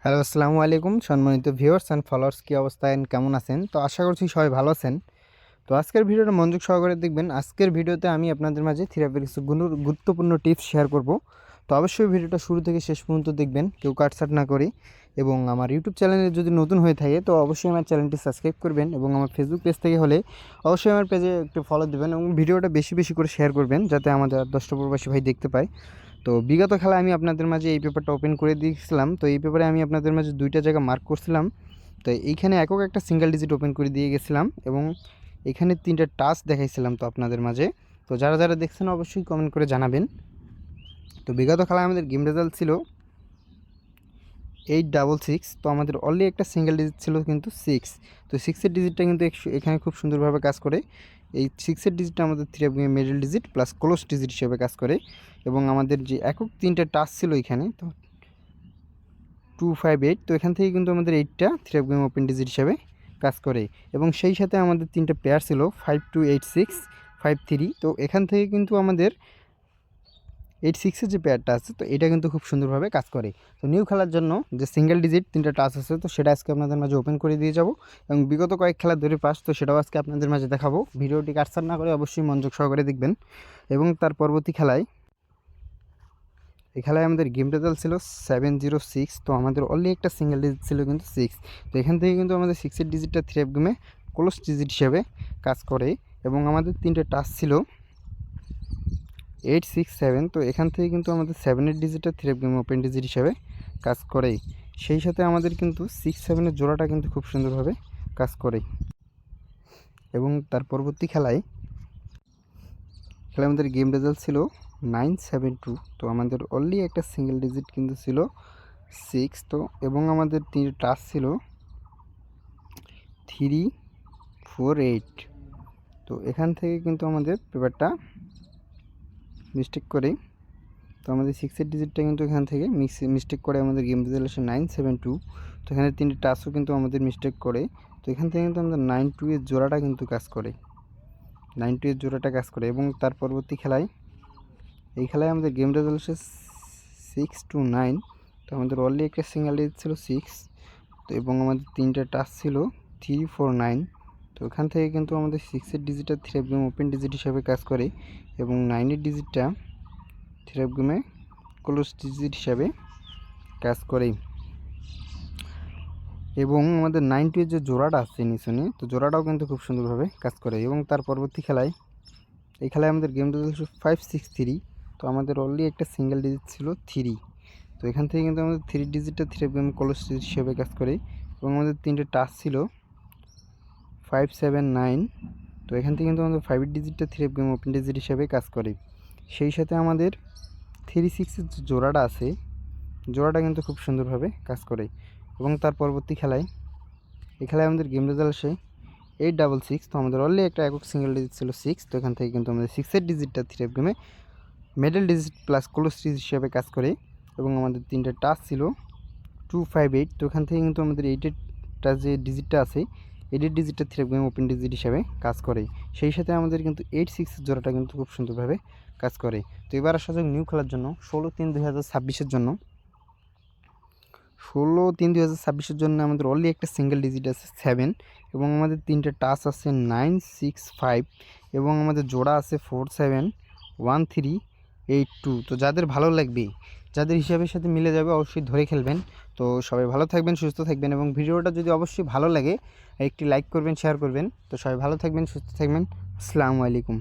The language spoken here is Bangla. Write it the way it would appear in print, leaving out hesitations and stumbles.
হ্যালো, আসসালামু আলাইকুম সম্মানিত ভিউয়ার্স অ্যান্ড ফলোয়ার্স, কী অবস্থা এন্ড কেমন আছেন? তো আশা করছি সবাই ভালো আছেন। তো আজকের ভিডিওটা মনোযোগ সহকারে দেখবেন। আজকের ভিডিওতে আমি আপনাদের মাঝে থিওরির কিছু গুরুত্বপূর্ণ টিপস শেয়ার করব। তো অবশ্যই ভিডিওটা শুরু থেকে শেষ পর্যন্ত দেখবেন, কেউ কাটছাট না করে। এবং আমার ইউটিউব চ্যানেলে যদি নতুন হয়ে থাকে তো অবশ্যই আমার চ্যানেলটি সাবস্ক্রাইব করবেন, এবং আমার ফেসবুক পেজ থেকে হলে অবশ্যই আমার পেজে একটু ফলো দেবেন এবং ভিডিওটা বেশি বেশি করে শেয়ার করবেন, যাতে আমাদের 10টা প্রবাসী ভাই দেখতে পায়। তো বিগত খেলায় আমি আপনাদের মাঝে এই পেপারটা ওপেন করে দিয়েছিলাম। তো এই পেপারে আমি আপনাদের মাঝে 2টা জায়গা মার্ক করছিলাম। তো এইখানে একক একটা সিঙ্গেল ডিজিট ওপেন করে দিয়ে গেছিলাম, এবং এখানে 3টা টাচ দেখাইছিলাম তো আপনাদের মাঝে। তো যারা যারা দেখছেন অবশ্যই কমেন্ট করে জানাবেন। তো বিগত খেলায় আমাদের গেম রেজাল্ট ছিল 866। তো আমাদের অনলি একটা সিঙ্গেল ডিজিট ছিল কিন্তু 6। তো 6-এর ডিজিটটা কিন্তু এখানে খুব সুন্দরভাবে কাজ করে। এই 6-এর ডিজিটটা আমাদের 3 of game middle digit plus close digit হিসেবে কাজ করে। এবং আমাদের যে একক 3টা টাচ ছিল এখানে, তো 258, তো এখান থেকে কিন্তু আমাদের 8টা 3 অফ গেম ওপেন ডিজিট হিসেবে কাজ করে। এবং সেই সাথে আমাদের 3টা পেয়ার ছিল 528653। তো এখান থেকে কিন্তু আমাদের 86-এর যে পেয়ারটা আছে, তো এটা কিন্তু খুব সুন্দরভাবে কাজ করে। তো নিউ খেলার জন্য যে সিঙ্গেল ডিজিট 3টা টাচ আছে, তো সেটা আজকে আপনাদের মাঝে ওপেন করে দিয়ে যাব। এবং বিগত কয়েক খেলা ধরে পাস, তো সেটাও আজকে আপনাদের মাঝে দেখাবো। ভিডিওটি কাটছাট না করে অবশ্যই মনোযোগ সহকারে দেখবেন। এবং তার পরবর্তী খেলায়, এই খেলায় আমাদের গেম রেজাল্ট ছিল 706। তো আমাদের অনলি একটা সিঙ্গেল ডিজিট ছিল কিন্তু 6। তো এখান থেকে কিন্তু আমাদের 6-এর ডিজিটটা 3 অফ গেমে ক্লোজ ডিজিট হিসেবে কাজ করে। এবং আমাদের 3টে টাচ ছিল 867। তো এখান থেকে কিন্তু আমাদের 7-এর ডিজিটটা 3 অফ গেম ওপেন ডিজিট হিসেবে কাজ করে। সেই সাথে আমাদের কিন্তু 6-7-এর জোড়াটা কিন্তু খুব সুন্দরভাবে কাজ করে। এবং তার পরবর্তী খেলায় আমাদের গেম রেজাল্ট ছিল 972। তো আমাদের অনলি একটা সিঙ্গেল ডিজিট কিন্তু ছিল 6। তো এবং আমাদের 3টে টাচ ছিল 348। তো এখান থেকে কিন্তু আমাদের পেপারটা মিস্টেক করে, তো আমাদের 6-এর ডিজিটটা কিন্তু এখান থেকে মিস্টেক করে আমাদের গেম রেজাল্ট আসে 972। তো এখানে 3টে টাচও কিন্তু আমাদের মিস্টেক করে। তো এখান থেকে কিন্তু আমাদের 92-এর জোড়াটা কিন্তু কাজ করে, 92-এর জোড়াটা কাজ করে। এবং তার পরবর্তী খেলায়, এই খেলায় আমাদের গেম রেজাল্ট আসে 629। তো আমাদের অনলি একটা সিঙ্গেল ডিজিট ছিল 6। তো এবং আমাদের 3টে টাচ ছিল 349। তো এখান থেকে কিন্তু আমাদের 6-এর ডিজিটটা 3 অফ গেম ওপেন ডিজিট হিসাবে কাজ করে। এবং 9-এর ডিজিটটা 3 অফ গেমে ক্লোজ ডিজিট হিসাবে কাজ করে। এবং আমাদের 92-এর যে জোড়াটা আছে নিচনে, তো জোড়াটাও কিন্তু খুব সুন্দরভাবে কাজ করে। এবং তার পরবর্তী খেলায়, এই খেলায় আমাদের গেম রেজাল্ট 563। তো আমাদের অনলি একটা সিঙ্গেল ডিজিট ছিল 3। তো এখান থেকে কিন্তু আমাদের 3 ডিজিটটা 3 অফ গেম ক্লোজ ডিজিট হিসেবে কাজ করে। এবং আমাদের 3টে টাচ ছিল 579। তো এখান থেকে কিন্তু আমাদের 5-এর ডিজিটটা 3 অফ গেম ওপেন ডিজিট হিসেবে কাজ করে। সেই সাথে আমাদের 36-এর যে জোড়াটা আছে, জোড়াটা কিন্তু খুব সুন্দরভাবে কাজ করে। এবং তার পরবর্তী খেলায়, এই খেলায় আমাদের গেম রেজাল্ট আসে 866। তো আমাদের অনলি একটা একক সিঙ্গেল ডিজিট ছিল 6। তো এখান থেকে কিন্তু আমাদের 6-এর ডিজিটটা 3 অফ গেমে middle digit plus close digit হিসেবে কাজ করে। এবং আমাদের 3টে টাচ ছিল 258। তো এখান থেকে কিন্তু আমাদের 8-এরটা যে ডিজিটটা আছে, 8-এর ডিজিটটা 3 অফ গেম ওপেন ডিজিট হিসাবে কাজ করে। সেই সাথে আমাদের কিন্তু 86-এর জোড়াটা কিন্তু খুব সুন্দরভাবে কাজ করে। তো এবার আসা যাক নিউ খেলার জন্য 16/3/2026-এর জন্য। 16/3/2026-এর জন্য আমাদের অনলি একটা সিঙ্গেল ডিজিট আছে 7। এবং আমাদের 3টে টাচ আছে 965। এবং আমাদের জোড়া আছে 471382। তো যাদের ভালো লাগবে, যাদের হিসাবের সাথে মিলে যাবে, অবশ্যই ধরে খেলবেন। তো সবাই ভালো থাকবেন, সুস্থ থাকবেন। এবং ভিডিওটা যদি অবশ্যই ভালো লাগে একটি লাইক করবেন, শেয়ার করবেন। তো সবাই ভালো থাকবেন, সুস্থ থাকবেন। আসসালামু আলাইকুম।